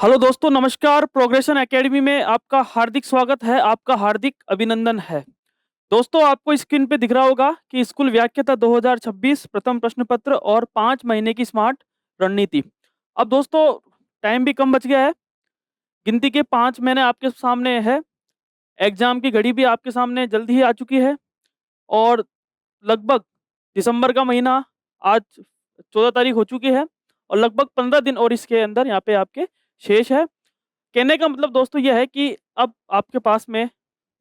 Hello दोस्तों, नमस्कार। Progression academy में आपका हार्दिक स्वागत है, आपका हार्दिक अभिनंदन है। दोस्तों, आपको स्क्रीन पे दिख रहा होगा कि स्कूल व्याख्याता 2026 प्रथम प्रश्न पत्र और 5 महीने की स्मार्ट रणनीति। अब दोस्तों, टाइम भी कम बच गया है। गिनती के 5 महीने आपके सामने है। एग्जाम की घड़ी भी आपके सामने जल्द ही आ चुकी है और लगभग दिसंबर का महीना आज 14 तारीख हो चुकी है और लगभग 15 दिन और इसके अंदर यहाँ पे आपके शेष है। कहने का मतलब दोस्तों ये है कि अब आपके पास में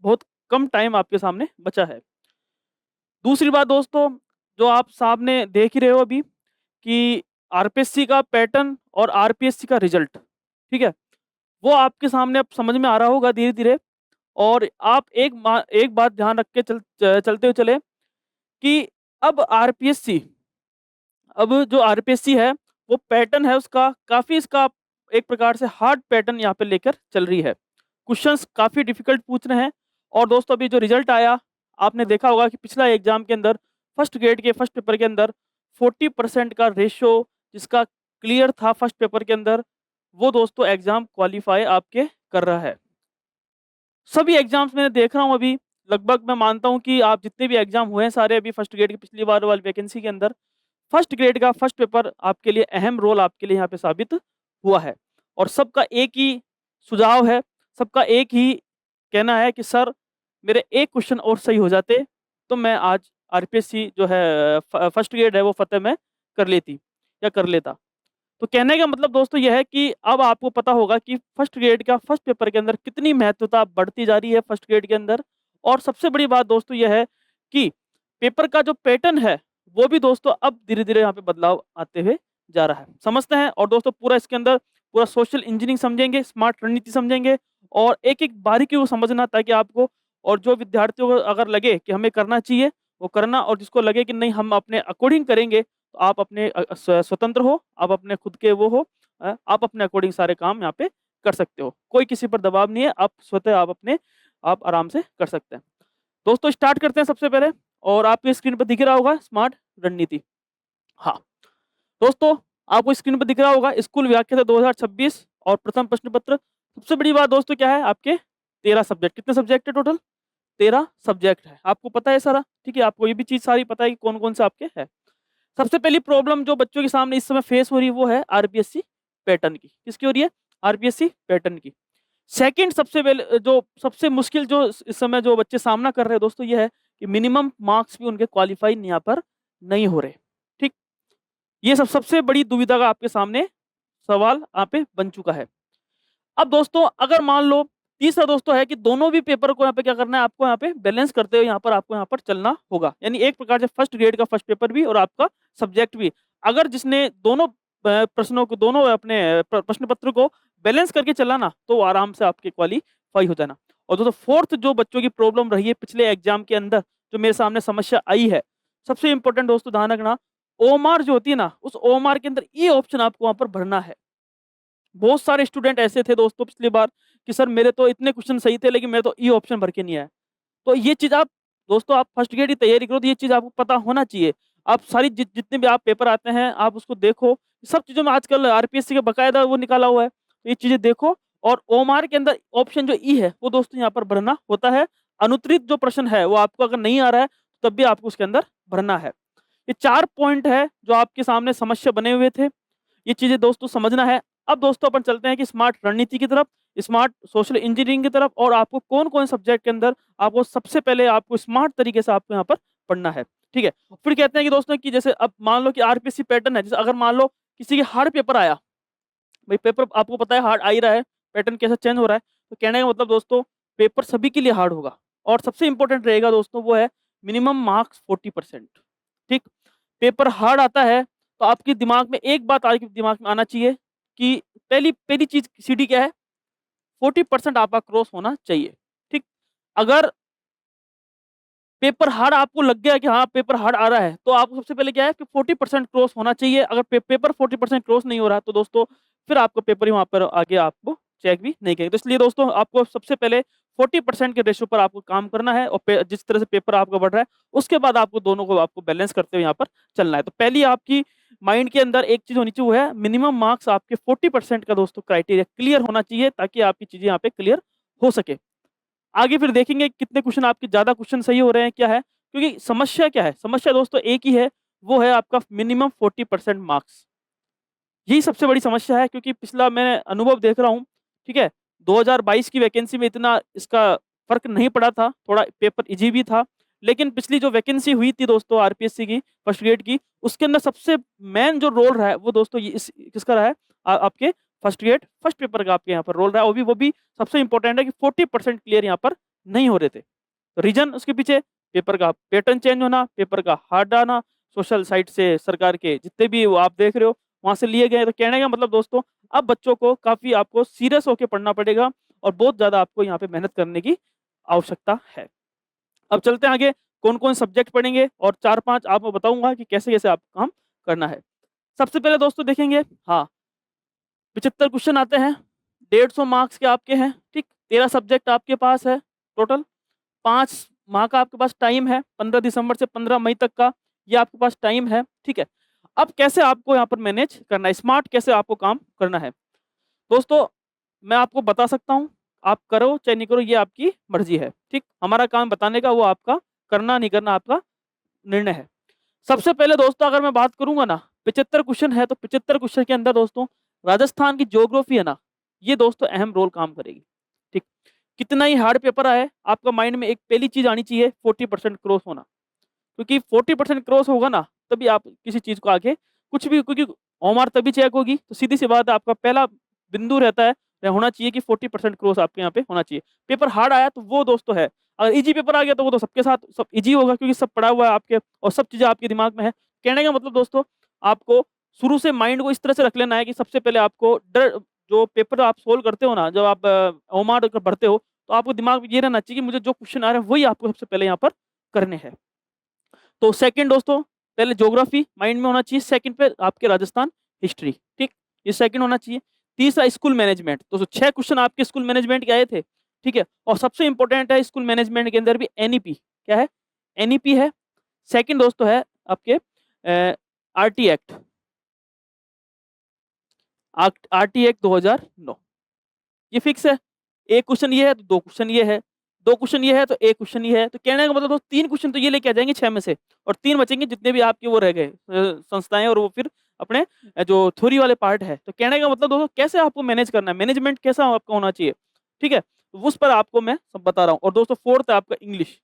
बहुत कम टाइम आपके सामने बचा है। दूसरी बात दोस्तों, जो आप सामने देख ही रहे हो अभी कि आरपीएससी का पैटर्न और आरपीएससी का रिजल्ट, ठीक है? वो आपके सामने अब समझ में आ रहा होगा धीरे-धीरे। और आप एक बात ध्यान रख के चलते हुए चले कि अब आरपीएससी अब जो आरपीएससी है, वो पैटर्न है उसका काफ़ी इसका एक प्रकार से हार्ड पैटर्न यहाँ पे लेकर चल रही है। क्वेश्चंस काफ़ी डिफिकल्ट पूछ रहे हैं। और दोस्तों, अभी जो रिजल्ट आया, आपने देखा होगा कि पिछला एग्जाम के अंदर फर्स्ट ग्रेड के फर्स्ट पेपर के अंदर 40% का रेशियो जिसका क्लियर था फर्स्ट पेपर के अंदर, वो दोस्तों एग्जाम क्वालिफाई आपके कर रहा है। सभी एग्जाम्स मैंने देख रहा हूँ अभी, लगभग मैं मानता हूँ कि आप जितने भी एग्जाम हुए हैं सारे अभी फर्स्ट ग्रेड की पिछली बार वाली वैकेंसी के अंदर, फर्स्ट ग्रेड का फर्स्ट पेपर आपके लिए अहम रोल आपके लिए यहाँ पे साबित हुआ है। और सबका एक ही सुझाव है, सबका एक ही कहना है कि सर, मेरे एक क्वेश्चन और सही हो जाते तो मैं आज आरपीएससी जो है फर्स्ट ग्रेड है वो फतेह में कर लेती या कर लेता। तो कहने का मतलब दोस्तों यह है कि अब आपको पता होगा कि फर्स्ट ग्रेड का फर्स्ट पेपर के अंदर कितनी महत्वता बढ़ती जा रही है फर्स्ट ग्रेड के अंदर। और सबसे बड़ी बात दोस्तों यह है कि पेपर का जो पैटर्न है, वो भी दोस्तों अब धीरे-धीरे यहाँ पे बदलाव आते हुए जा रहा है। समझते हैं और दोस्तों पूरा इसके अंदर पूरा सोशल इंजीनियरिंग समझेंगे, स्मार्ट रणनीति समझेंगे और एक-एक बारीकी को समझना, ताकि आपको और जो विद्यार्थियों को अगर लगे कि हमें करना चाहिए, वो करना, और जिसको लगे कि नहीं हम अपने अकॉर्डिंग करेंगे, तो आप अपने स्वतंत्र हो, आप अपने खुद के वो हो, आप अपने अकॉर्डिंग सारे काम यहाँ पे कर सकते हो। कोई किसी पर दबाव नहीं है, आप स्वतः आप आराम से कर सकते हैं। दोस्तों, स्टार्ट करते हैं सबसे पहले। और आपकी स्क्रीन पर दिख रहा होगा स्मार्ट रणनीति। हाँ, दोस्तों, आपको स्क्रीन पर दिख रहा होगा स्कूल व्याख्याता 2026 और प्रथम प्रश्न पत्र। सबसे बड़ी बात दोस्तों क्या है, आपके 13 सब्जेक्ट। कितने सब्जेक्ट है टोटल? 13 सब्जेक्ट है। आपको पता है सारा, ठीक है? आपको ये भी चीज़ सारी पता है कि कौन-कौन से आपके हैं। सबसे पहली प्रॉब्लम जो बच्चों के सामने इस समय फेस हो रही है, वो है आरपीएससी पैटर्न की। किसकी हो रही है? आरपीएससी पैटर्न की। सेकंड सबसे पहले जो सबसे मुश्किल जो इस समय जो बच्चे सामना कर रहे हैं दोस्तों, ये है कि मिनिमम मार्क्स भी उनके क्वालीफाई यहाँ पर नहीं हो रहे। ठीक? ये सबसे बड़ी दुविधा का आपके सामने सवाल यहाँ पे बन चुका है। अब दोस्तों, अगर मान लो तीसरा दोस्तों है कि दोनों भी पेपर को यहाँ पे क्या करना है, आपको यहाँ पे बैलेंस करते हुए आपको यहाँ पर चलना होगा। यानी एक प्रकार से फर्स्ट ग्रेड का फर्स्ट पेपर भी और आपका सब्जेक्ट भी। अगर जिसने दोनों प्रश्नों को, दोनों अपने प्रश्न पत्र को बैलेंस करके चला ना, तो वो आराम से आपके क्वालीफाई हो जाना। और दोस्तों, फोर्थ जो बच्चों की प्रॉब्लम रही है पिछले एग्जाम के अंदर, जो मेरे सामने समस्या आई है, सबसे इंपॉर्टेंट दोस्तों ध्यान रखना, ओएमआर जो होती है ना, उस ओएमआर के अंदर ये ऑप्शन आपको वहां पर भरना है। बहुत सारे स्टूडेंट ऐसे थे दोस्तों पिछली बार कि सर मेरे तो इतने क्वेश्चन सही थे, लेकिन मेरे तो ई ऑप्शन भर के नहीं आया। तो ये चीज़ आप दोस्तों, आप फर्स्ट ग्रेड की तैयारी करो तो ये चीज़ आपको पता होना चाहिए। आप सारी जितने भी आप पेपर आते हैं आप उसको देखो। सब चीज़ों में आजकल आरपीएससी का बकायदा वो निकाला हुआ है, तो ये चीज़ें देखो। और ओएमआर के अंदर ऑप्शन जो ई है, वो दोस्तों यहाँ पर भरना होता है। अनुत्तरित जो प्रश्न है वो आपको अगर नहीं आ रहा है, तब भी आपको उसके अंदर भरना है। ये 4 पॉइंट है जो आपके सामने समस्या बने हुए थे। ये चीज़ें दोस्तों समझना है। अब दोस्तों अपन चलते हैं कि स्मार्ट रणनीति की तरफ, स्मार्ट सोशल इंजीनियरिंग की तरफ, और आपको कौन-कौन सब्जेक्ट के अंदर आपको सबसे पहले आपको स्मार्ट तरीके से आपको यहाँ पर पढ़ना है। ठीक है? फिर कहते हैं कि दोस्तों कि जैसे अब मान लो कि आरपीएससी पैटर्न है, जैसे अगर मान लो किसी के हार्ड पेपर आया, भाई पेपर आपको पता है हार्ड आ ही रहा है, पैटर्न कैसा चेंज हो रहा है, तो कहने का मतलब दोस्तों, पेपर सभी के लिए हार्ड होगा। और सबसे इंपॉर्टेंट रहेगा दोस्तों, वो है मिनिमम मार्क्स 40%। ठीक? पेपर हार्ड आता है तो आपके दिमाग में एक बात आपके दिमाग में आना चाहिए कि पहली पहली चीज सीडी क्या है, 40% आपका क्रॉस होना चाहिए। ठीक? अगर पेपर हार्ड आपको लग गया कि हाँ पेपर हार्ड आ रहा है, तो आपको सबसे पहले क्या है कि 40% क्रॉस होना चाहिए। अगर पेपर 40% क्रॉस नहीं हो रहा, तो दोस्तों फिर आपको पेपर ही वहां पर आगे आपको चेक भी नहीं करेंगे। तो इसलिए दोस्तों आपको सबसे पहले 40% के रेशो पर आपको काम करना है, और जिस तरह से पेपर आपका बढ़ रहा है, उसके बाद आपको दोनों को आपको बैलेंस करते हुए यहाँ पर चलना है। तो पहली आपकी माइंड के अंदर एक चीज़ होनी चाहिए, वो है मिनिमम मार्क्स आपके 40% का दोस्तों क्राइटेरिया क्लियर होना चाहिए, ताकि आपकी चीज़ें यहाँ पे क्लियर हो सके। आगे फिर देखेंगे कितने क्वेश्चन आपके ज़्यादा क्वेश्चन सही हो रहे हैं, क्या है? क्योंकि समस्या क्या है? समस्या दोस्तों एक ही है, वो है आपका मिनिमम 40% मार्क्स। यही सबसे बड़ी समस्या है, क्योंकि पिछला मैं अनुभव देख रहा हूँ, ठीक है? 2022 की वैकेंसी में इतना इसका फ़र्क नहीं पड़ा था, थोड़ा पेपर ईज़ी भी था। लेकिन पिछली जो वैकेंसी हुई थी दोस्तों आरपीएससी की, फर्स्ट ग्रेड की, उसके अंदर सबसे मेन जो रोल रहा है, वो दोस्तों ये इस किसका रहा है? आपके फर्स्ट ग्रेड फर्स्ट पेपर का आपके यहाँ पर रोल रहा है, वो भी सबसे इम्पोर्टेंट है कि 40% क्लियर यहाँ पर नहीं हो रहे थे। रीज़न उसके पीछे पेपर का पैटर्न चेंज होना, पेपर का हार्ड आना, सोशल साइट से सरकार के जितने भी वो आप देख रहे हो, वहाँ से लिए गए। तो कहने का मतलब दोस्तों, अब बच्चों को काफ़ी आपको सीरियस होके पढ़ना पड़ेगा और बहुत ज़्यादा आपको यहाँ पे मेहनत करने की आवश्यकता है। अब चलते हैं आगे, कौन-कौन सब्जेक्ट पढ़ेंगे और 4-5 आपको बताऊँगा कि कैसे-कैसे आपको काम करना है। सबसे पहले दोस्तों देखेंगे, हाँ, 75 क्वेश्चन आते हैं, 150 मार्क्स के आपके हैं, ठीक? 13 सब्जेक्ट आपके पास है टोटल। 5 माह का आपके पास टाइम है, 15 दिसंबर से 15 मई तक का ये आपके पास टाइम है, ठीक है? अब कैसे आपको यहाँ पर मैनेज करना है, स्मार्ट कैसे आपको काम करना है? दोस्तों, मैं आपको बता सकता हूँ, आप करो चाहे नहीं करो ये आपकी मर्ज़ी है, ठीक? हमारा काम बताने का, वो आपका करना नहीं करना आपका निर्णय है। सबसे पहले दोस्तों अगर मैं बात करूँगा ना, 75 क्वेश्चन है, तो 75 क्वेश्चन के अंदर दोस्तों राजस्थान की ज्योग्राफी है ना, ये दोस्तों अहम रोल काम करेगी, ठीक? कितना ही हार्ड पेपर आए, आपका माइंड में एक पहली चीज़ आनी चाहिए, 40% क्रॉस होना। क्योंकि 40% क्रॉस होगा ना, तभी आप किसी चीज़ को आगे कुछ भी, क्योंकि ओमार तभी चेक होगी, तो सीधी-सी बात है, आपका पहला बिंदु रहता है, होना चाहिए कि 40% क्रॉस आपके यहाँ पे होना चाहिए। पेपर हार्ड आया तो वो दोस्तों है, अगर ईज़ी पेपर आ गया तो वो तो सबके साथ सब ईज़ी होगा, क्योंकि सब पढ़ा हुआ है आपके और सब चीज़ें आपके दिमाग में है। कहने का मतलब दोस्तों, आपको शुरू से माइंड को इस तरह से रख लेना है कि सबसे पहले आपको डर, जो पेपर आप सोल्व करते हो ना, जब आप ओमार भरते हो, तो आपको दिमाग में ये रहना चाहिए कि मुझे जो क्वेश्चन आ रहे हैं, वही आपको सबसे पहले यहाँ पर करने हैं। तो सेकंड दोस्तों, पहले ज्योग्राफी माइंड में होना चाहिए, सेकंड पे आपके राजस्थान हिस्ट्री, ठीक? ये सेकंड होना चाहिए। तीसरा स्कूल मैनेजमेंट, दोस्तों 6 क्वेश्चन आपके स्कूल मैनेजमेंट के आए थे, ठीक है? और सबसे इंपॉर्टेंट है स्कूल मैनेजमेंट के अंदर भी एनईपी, क्या है? एनईपी है। सेकंड दोस्तों है आपके आरटी एक्ट, आरटी एक्ट 2009, ये फिक्स है। 1 क्वेश्चन ये है तो 2 क्वेश्चन ये है, 2 क्वेश्चन ये है तो 1 क्वेश्चन ये है। तो कहने का मतलब दोस्तों 3 क्वेश्चन तो ये लेके आ जाएँगे 6 में से, और 3 बचेंगे जितने भी आपके वो रह गए संस्थाएँ, और वो फिर अपने जो थ्योरी वाले पार्ट है। तो कहने का मतलब दोस्तों कैसे आपको मैनेज करना है, मैनेजमेंट कैसा आपका होना चाहिए, ठीक है? तो उस पर आपको मैं सब बता रहा हूँ। और दोस्तों 4th है आपका इंग्लिश।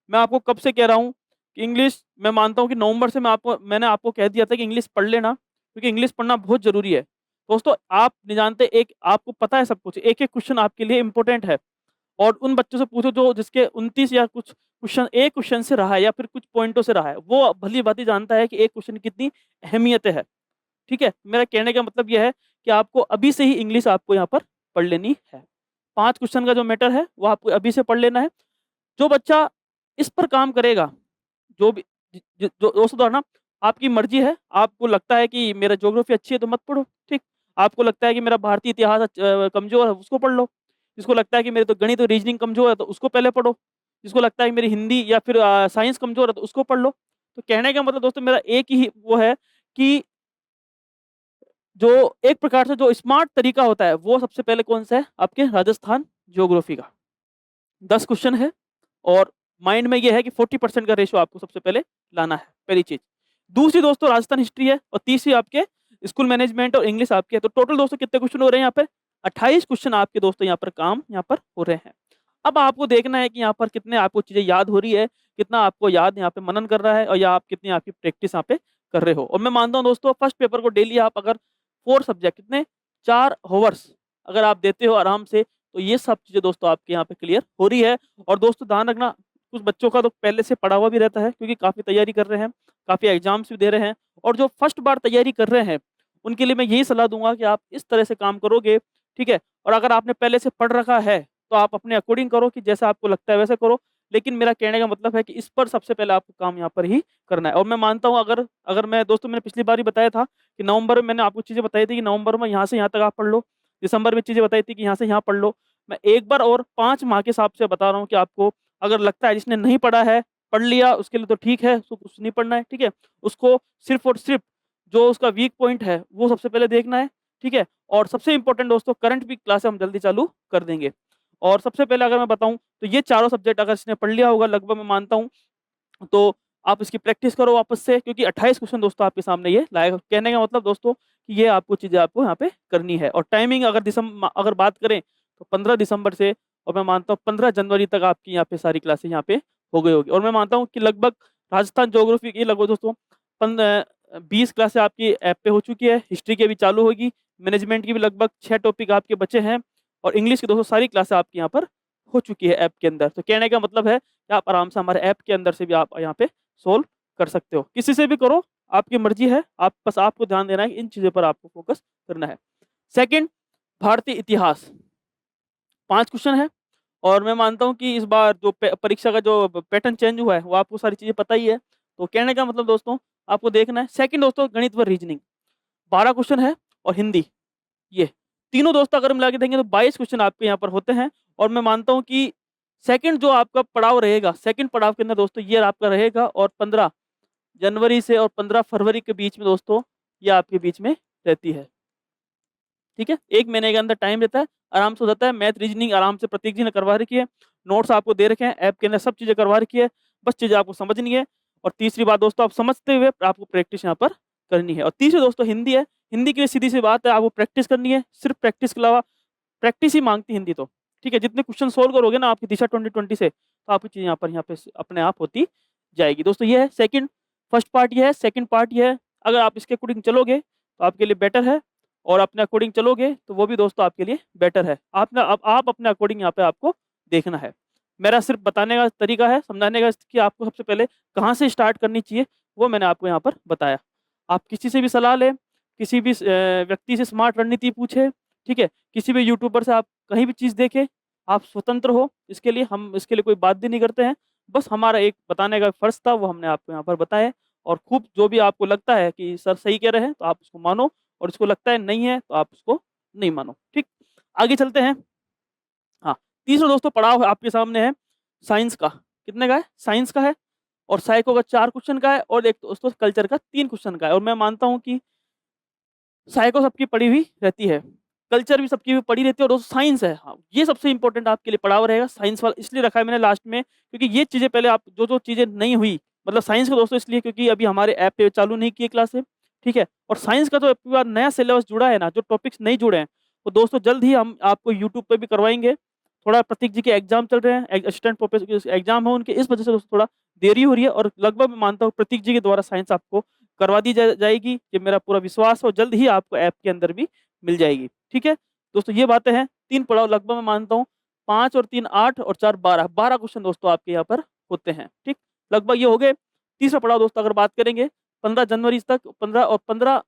मैं आपको कब से कह रहा हूँ कि इंग्लिश, मैं मानता हूँ कि नवंबर से मैंने आपको कह दिया था कि इंग्लिश पढ़ लेना, क्योंकि इंग्लिश पढ़ना बहुत ज़रूरी है। दोस्तों आप नहीं जानते, एक आपको पता है सब कुछ, एक-एक क्वेश्चन आपके लिए इम्पोर्टेंट है। और उन बच्चों से पूछो जो जिसके 29 या कुछ क्वेश्चन एक क्वेश्चन से रहा है या फिर कुछ पॉइंटों से रहा है, वो भली-भाँति जानता है कि एक क्वेश्चन की कितनी अहमियत है। ठीक है? मेरा कहने का मतलब ये है कि आपको अभी से ही इंग्लिश आपको यहाँ पर पढ़ लेनी है। 5 क्वेश्चन का जो मैटर है, वो आपको अभी से पढ़ लेना है। जो बच्चा इस पर काम करेगा, जो भी ज ज जो दोस्तों द्वारा ना, आपकी मर्ज़ी है, आपको लगता है कि मेरा ज्योग्राफी अच्छी है तो मत पढ़ो, ठीक? आपको लगता है कि मेरा भारतीय इतिहास कमज़ोर है, उसको पढ़ लो। जिसको लगता है कि मेरे तो गणित और रीज़निंग कमज़ोर है तो उसको पहले पढ़ो। जिसको लगता है कि मेरी हिंदी या फिर साइंस कमज़ोर है तो उसको पढ़ लो। तो कहने का मतलब दोस्तों मेरा एक ही वो है कि जो एक प्रकार से जो स्मार्ट तरीका होता है, वो सबसे पहले कौन-सा है? आपके राजस्थान ज्योग्राफी का। 10 क्वेश्चन है और माइंड में ये है कि 40% का रेशियो आपको सबसे पहले लाना है, पहली चीज़। दूसरी दोस्तों राजस्थान हिस्ट्री है और तीसरी आपके स्कूल मैनेजमेंट और इंग्लिश आपके है। तो टोटल दोस्तों कितने क्वेश्चन हो रहे हैं यहाँ पे? 28 क्वेश्चन आपके दोस्तों यहाँ पर काम यहाँ पर हो रहे हैं। अब आपको देखना है कि यहाँ पर कितने आपको चीज़ें याद हो रही है, कितना आपको याद यहाँ पे मनन कर रहा है और या आप कितनी आपकी प्रैक्टिस यहाँ पे कर रहे हो। और मैं मानता हूँ दोस्तों फर्स्ट पेपर को डेली आप अगर 4 सब्जेक्ट कितने 4 हॉवर्स अगर आप देते हो आराम से, तो ये सब चीज़ें दोस्तों आपके यहाँ पे क्लियर हो रही है। और दोस्तों ध्यान रखना, कुछ बच्चों का तो पहले से पढ़ा हुआ भी रहता है, क्योंकि काफ़ी तैयारी कर रहे हैं, काफ़ी एग्ज़ाम्स भी दे रहे हैं। और जो फर्स्ट बार तैयारी कर रहे हैं, उनके लिए मैं यही सलाह दूँगा कि आप इस तरह से काम करोगे, ठीक है? और अगर आपने पहले से पढ़ रखा है, तो आप अपने अकॉर्डिंग करो कि जैसा आपको लगता है वैसा करो। लेकिन मेरा कहने का मतलब है कि इस पर सबसे पहले आपको काम यहाँ पर ही करना है। और मैं मानता हूँ अगर अगर मैं दोस्तों मैंने पिछली बार ही बताया था कि नवंबर में मैंने आपको चीज़ें बताई थी कि नवंबर में यहाँ से यहाँ तक आप पढ़ लो। दिसंबर में चीज़ें बताई थी कि यहाँ से यहाँ पढ़ लो। मैं एक बार और 5 माह के हिसाब से बता रहा हूँ कि आपको अगर लगता है जिसने नहीं पढ़ा है, पढ़ लिया उसके लिए तो ठीक है, उसको कुछ नहीं पढ़ना है, ठीक है? उसको सिर्फ़ और सिर्फ़ जो उसका वीक पॉइंट है वो सबसे पहले देखना है, ठीक है। और सबसे इंपॉर्टेंट दोस्तों करंट भी क्लास हम जल्दी चालू कर देंगे। और सबसे पहले अगर मैं बताऊं तो ये चारों सब्जेक्ट अगर इसने पढ़ लिया होगा लगभग मैं मानता हूँ, तो आप इसकी प्रैक्टिस करो वापस से, क्योंकि 28 क्वेश्चन दोस्तों आपके सामने ये लाएगा। कहने का मतलब दोस्तों कि ये आपको चीज़ें आपको यहाँ पे करनी है। और टाइमिंग अगर बात करें तो 15 दिसंबर से, और मैं मानता हूँ 15 जनवरी तक आपकी यहाँ पे सारी क्लासेस यहाँ पे हो गई होगी। और मैं मानता हूँ कि लगभग राजस्थान ज्योग्राफी की लगभग दोस्तों 20 क्लासेस आपकी ऐप पे हो चुकी है, हिस्ट्री की भी चालू होगी, मैनेजमेंट की भी लगभग 6 टॉपिक आपके बचे हैं, और इंग्लिश की दोस्तों सारी क्लासेस आपकी यहाँ पर हो चुकी है ऐप के अंदर। तो कहने का मतलब है कि आप आराम से हमारे ऐप के अंदर से भी आप यहाँ पे सोल्व कर सकते हो, किसी से भी करो, आपकी मर्जी है। आप बस आपको ध्यान देना है कि इन चीज़ों पर आपको फोकस करना है। सेकंड, भारतीय इतिहास 5 क्वेश्चन है, और मैं मानता हूँ कि इस बार जो परीक्षा का जो पैटर्न चेंज हुआ है वो आपको सारी चीज़ें पता ही है। तो कहने का मतलब दोस्तों आपको देखना है। सेकंड दोस्तों गणित व रीजनिंग 12 क्वेश्चन है, और हिंदी, ये तीनों दोस्तों अगर मिला के देंगे तो 22 क्वेश्चन आपके यहाँ पर होते हैं। और मैं मानता हूँ कि सेकंड जो आपका पड़ाव रहेगा, सेकंड पड़ाव के अंदर दोस्तों ये आपका रहेगा, और 15 जनवरी से और 15 फरवरी के बीच में दोस्तों ये आपके बीच में रहती है, ठीक है। 1 महीने के अंदर टाइम रहता है, आराम से हो जाता है। मैथ रीजनिंग आराम से प्रतीक जी ने करवा रखी है, नोट्स आपको दे रखे हैं, ऐप के अंदर सब चीज़ें करवा रखी है, बस चीज़ें आपको समझनी है। और तीसरी बात दोस्तों आप समझते हुए आपको प्रैक्टिस यहाँ पर करनी है। और तीसरी दोस्तों हिंदी है, हिंदी के लिए सीधी सी बात है, आपको प्रैक्टिस करनी है, सिर्फ प्रैक्टिस के अलावा प्रैक्टिस ही मांगती हिंदी तो, ठीक है। जितने क्वेश्चन सोल्व करोगे ना आपकी दिशा 2020 से, तो आपकी चीज़ यहाँ पे अपने आप होती जाएगी दोस्तों। ये है सेकंड, फर्स्ट पार्ट ये है, सेकंड पार्ट ये है। अगर आप इसके अकॉर्डिंग चलोगे तो आपके लिए बेटर है, और अपने अकॉर्डिंग चलोगे तो वो भी दोस्तों आपके लिए बेटर है। आप अपने अकॉर्डिंग यहाँ पे आपको देखना है। मेरा सिर्फ बताने का तरीका है, समझाने का कि आपको सबसे पहले कहाँ से स्टार्ट करनी चाहिए, वो मैंने आपको यहाँ पर बताया। आप किसी से भी सलाह लें, किसी भी व्यक्ति से स्मार्ट रणनीति पूछे, ठीक है, किसी भी यूट्यूबर से आप कहीं भी चीज़ देखें, आप स्वतंत्र हो, इसके लिए हम इसके लिए कोई बाध्य नहीं करते हैं। बस हमारा एक बताने का फर्ज था, वो हमने आपको यहाँ पर बताया। और खूब जो भी आपको लगता है कि सर सही कह रहे हैं तो आप उसको मानो, और इसको लगता है नहीं है तो आप उसको नहीं मानो, ठीक। आगे चलते हैं। हाँ, तीसरा दोस्तों पड़ाव आपके सामने है साइंस का। कितने का है? साइंस का है, और साइको का 4 क्वेश्चन का है, और एक दोस्तों कल्चर का 3 क्वेश्चन का है। और मैं मानता हूँ कि साइको सबकी पड़ी हुई रहती है, कल्चर भी सबकी भी पड़ी रहती है, और दोस्तों साइंस है, हाँ, ये सबसे इंपॉर्टेंट आपके लिए पड़ाव रहेगा। साइंस वाला इसलिए रखा है मैंने लास्ट में, क्योंकि ये चीज़ें पहले आप जो चीज़ें नहीं हुई, मतलब साइंस का दोस्तों इसलिए क्योंकि अभी हमारे ऐप पे चालू नहीं किए क्लासें, ठीक है। और साइंस का तो अब की बार नया सिलेबस जुड़ा है ना, जो टॉपिक्स नहीं जुड़े हैं, तो दोस्तों जल्द ही हम आपको यूट्यूब पे भी करवाएंगे। थोड़ा प्रतीक जी के एग्जाम चल रहे हैं, असिस्टेंट प्रोफेसर एग्जाम है उनके, इस वजह से दोस्तों थोड़ा देरी हो रही है। और लगभग मैं मानता हूँ प्रतीक जी के द्वारा साइंस आपको करवा दी जाएगी, ये मेरा पूरा विश्वास है, और जल्द ही आपको ऐप के अंदर भी मिल जाएगी, ठीक है। दोस्तों ये बातें हैं, 3 पड़ाव लगभग मैं मानता हूँ, 5 और 3 8 और 4 12 क्वेश्चन दोस्तों आपके यहाँ पर होते हैं, ठीक। लगभग ये हो गए। तीसरा पड़ाव दोस्तों अगर बात करेंगे 15 जनवरी तक, 15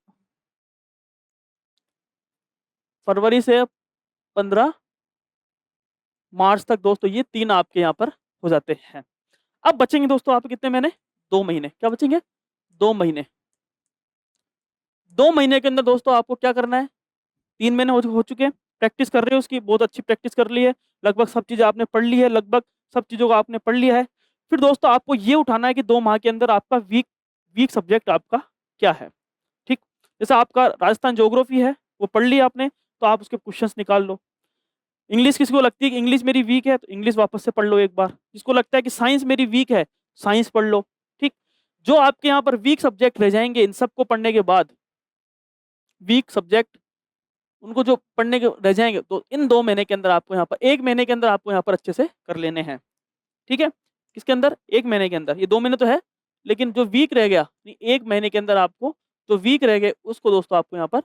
फरवरी से 15 मार्च तक दोस्तों, ये 3 आपके यहाँ पर हो जाते हैं। अब बचेंगे दोस्तों आपके कितने महीने? 2 महीने। क्या बचेंगे? 2 महीने। 2 महीने के अंदर दोस्तों आपको क्या करना है? 3 महीने हो चुके हैं, प्रैक्टिस कर रहे हो उसकी, बहुत अच्छी प्रैक्टिस कर ली है, लगभग सब चीज़ें आपने पढ़ ली है, लगभग सब चीज़ों को आपने पढ़ लिया है। फिर दोस्तों आपको ये उठाना है कि 2 माह के अंदर आपका वीक वीक सब्जेक्ट आपका क्या है, ठीक। जैसे आपका राजस्थान ज्योग्राफी है, वो पढ़ लिया आपने, तो आप उसके क्वेश्चंस निकाल लो। इंग्लिश किसी को लगती है कि इंग्लिश मेरी वीक है, तो इंग्लिश वापस से पढ़ लो एक बार। जिसको लगता है कि साइंस मेरी वीक है, साइंस पढ़ लो, ठीक। जो आपके यहाँ पर वीक सब्जेक्ट रह जाएंगे, इन सबको पढ़ने के बाद वीक सब्जेक्ट उनको जो पढ़ने के रह जाएँगे, तो इन 2 महीने के अंदर आपको यहाँ पर 1 महीने के अंदर आपको यहाँ पर अच्छे से कर लेने हैं, ठीक है? किसके अंदर? 1 महीने के अंदर, ये 2 महीने तो है, लेकिन जो वीक रह गया, 1 महीने के अंदर आपको जो वीक रह गए, उसको दोस्तों आपको यहाँ पर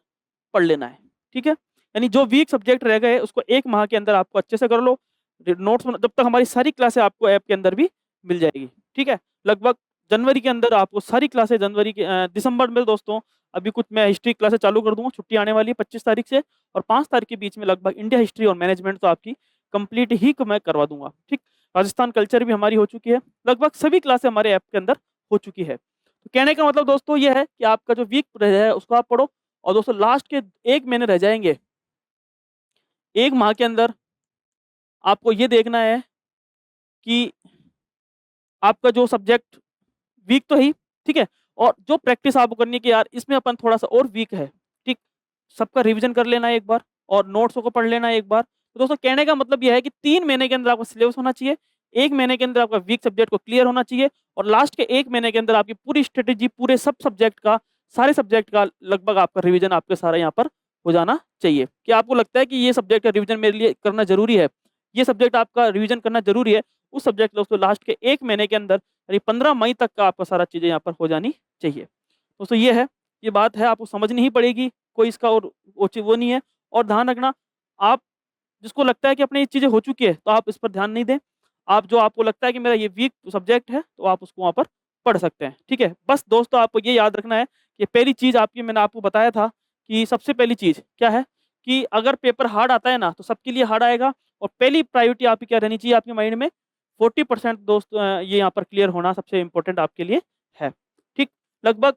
पढ़ लेना है, ठीक है? यानी जो वीक सब्जेक्ट रह गए, उसको 1 माह के अंदर आपको अच्छे से कर लो। नोट्स जब तक हमारी सारी क्लासें आपको ऐप के अंदर भी मिल जाएगी, ठीक है? लगभग जनवरी के अंदर आपको सारी क्लासें दिसंबर में दोस्तों अभी कुछ मैं हिस्ट्री क्लासेस चालू कर दूँगा, छुट्टी आने वाली है 25 तारीख से, और 5 तारीख के बीच में लगभग इंडिया हिस्ट्री और मैनेजमेंट तो आपकी कंप्लीट ही मैं करवा दूँगा, ठीक। राजस्थान कल्चर भी हमारी हो चुकी है, लगभग सभी क्लासें हमारे ऐप के अंदर हो चुकी है। तो कहने का मतलब दोस्तों ये है कि आपका जो वीक रह जाए उसको आप पढ़ो, और दोस्तों लास्ट के 1 महीने रह जाएँगे, 1 माह के अंदर आपको ये देखना है कि आपका जो सब्जेक्ट वीक तो ही, ठीक है? और जो प्रैक्टिस आपको करनी है कि यार इसमें अपन थोड़ा-सा और वीक है, ठीक? सबका रिवीजन कर लेना है एक बार और नोट्सों को पढ़ लेना है एक बार। तो दोस्तों कहने का मतलब ये है कि 3 महीने के अंदर आपका सिलेबस होना चाहिए, 1 महीने के अंदर आपका वीक सब्जेक्ट को क्लियर होना चाहिए और लास्ट के 1 महीने के अंदर आपकी पूरी स्ट्रैटेजी पूरे सब सब्जेक्ट का, सारे सब्जेक्ट का लगभग आपका रिवीजन आपके सारा यहाँ पर हो जाना चाहिए। क्या आपको लगता है कि ये सब्जेक्ट का रिवीजन मेरे लिए करना ज़रूरी है? ये सब्जेक्ट आपका रिवीजन करना ज़रूरी है, उस सब्जेक्ट दोस्तों लास्ट के 1 महीने के अंदर यानी 15 मई तक का आपका सारा चीज़ें यहाँ पर हो जानी चाहिए। दोस्तों ये है, ये बात है आपको समझनी ही पड़ेगी, कोई इसका और वो नहीं है और ध्यान रखना आप जिसको लगता है कि अपनी ये चीज़ें हो चुकी है, तो आप इस पर ध्यान नहीं दें। आप जो आपको लगता है कि मेरा ये वीक सब्जेक्ट है, तो आप उसको वहाँ पर पढ़ सकते हैं, ठीक है? बस दोस्तों आपको ये याद रखना है कि पहली चीज़ आपकी मैंने आपको बताया था कि सबसे पहली चीज़ क्या है कि अगर पेपर हार्ड आता है ना, तो सबके लिए हार्ड आएगा और पहली प्रायोरिटी आपकी क्या रहनी चाहिए आपके माइंड में 40% दोस्त ये यहाँ पर क्लियर होना सबसे इम्पोर्टेंट आपके लिए है, ठीक? लगभग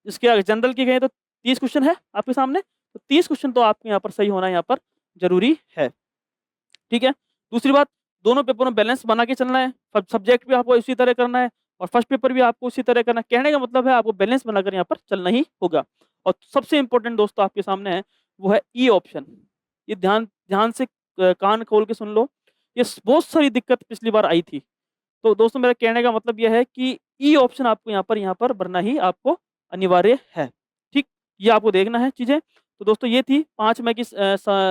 इसके अगर जनरल की कहें तो 30 क्वेश्चन है आपके सामने, तो 30 क्वेश्चन तो आपके यहाँ पर सही होना यहाँ पर ज़रूरी है। ठीक है? दूसरी बात, दोनों पेपर में बैलेंस बना के चलना है। सब सब्जेक्ट भी आपको इसी तरह करना है और फर्स्ट पेपर भी आपको उसी तरह करना है। कहने का मतलब है आपको बैलेंस बनाकर यहाँ पर चलना ही होगा। और सबसे इम्पोर्टेंट दोस्तों आपके सामने है, वो है ई ऑप्शन। ये ध्यान ध्यान से कान खोल के सुन लो। ये बहुत सारी दिक्कत पिछली बार आई थी। तो दोस्तों मेरा कहने का मतलब ये है कि ई ऑप्शन आपको यहाँ पर भरना ही आपको अनिवार्य है। ठीक? ये आपको देखना है चीज़ें। तो दोस्तों ये थी 5 मई की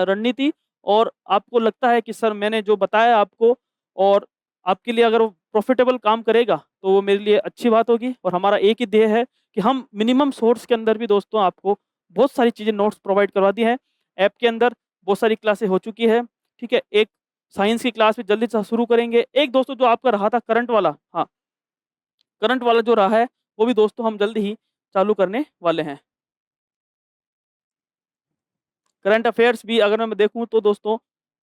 रणनीति और आपको लगता है कि सर मैंने जो बताया आपको और आपके लिए अगर वो प्रॉफ़िटेबल काम करेगा, तो वो मेरे लिए अच्छी बात होगी और हमारा एक ही ध्येय है कि हम मिनिमम सोर्स के अंदर भी दोस्तों आपको बहुत सारी चीज़ें नोट्स प्रोवाइड करवा दी हैं। ऐप के अंदर बहुत सारी क्लासें हो चुकी है। ठीक है? एक साइंस की क्लास भी जल्दी से शुरू करेंगे। एक दोस्तों जो आपका रहा था करंट वाला, हाँ, करंट वाला जो रहा है, वो भी दोस्तों हम जल्द ही चालू करने वाले हैं। करंट अफेयर्स भी अगर मैं देखूँ तो दोस्तों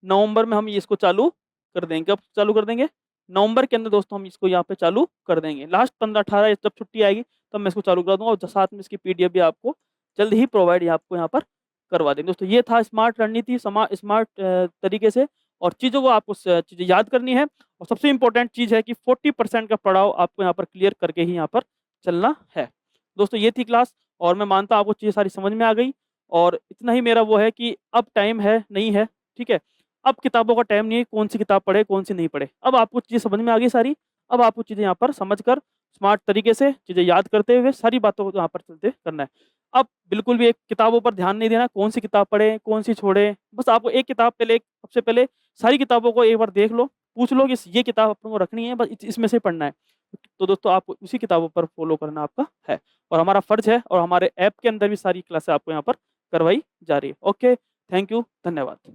नवंबर में हम इसको चालू कर देंगे। कब चालू कर देंगे? नवंबर के अंदर दोस्तों हम इसको यहाँ पे चालू कर देंगे। लास्ट 15-18 जब छुट्टी आएगी तब मैं इसको चालू करा दूँगा और साथ में इसकी पीडीएफ भी आपको जल्द ही प्रोवाइड आपको यहाँ पर करवा देंगे। दोस्तों ये था स्मार्ट रणनीति स्मार्ट तरीके से और चीज़ों को आपको चीज़ें याद करनी है और सबसे इम्पोर्टेंट चीज़ है कि 40% का पड़ाव आपको यहाँ पर क्लियर करके ही यहाँ पर चलना है। दोस्तों ये थी क्लास और मैं मानता हूँ आपको चीज़ें सारी समझ में आ गई। और इतना ही मेरा वो है कि अब टाइम है, नहीं है, ठीक है? अब किताबों का टाइम नहीं है, कौन-सी किताब पढ़े, कौन-सी नहीं पढ़े। अब आपको चीज़ें समझ में आ गई सारी, अब आपको चीज़ें यहाँ पर समझकर स्मार्ट तरीके से चीज़ें याद करते हुए सारी बातों को यहाँ पर चलते करना है। अब बिल्कुल भी एक किताबों पर ध्यान नहीं देना, कौन-सी किताब पढ़ें, कौन-सी छोड़ें। बस आपको एक किताब पहले सबसे पहले सारी किताबों को एक बार देख लो, पूछ लो कि ये किताब अपन को रखनी है, बस इसमें से पढ़ना है। तो दोस्तों आपको उसी किताबों पर फ़ॉलो करना आपका है और हमारा फ़र्ज़ है और हमारे ऐप के अंदर भी सारी क्लासें आपको यहाँ पर करवाई जा रही है। ओके, थैंक यू, धन्यवाद।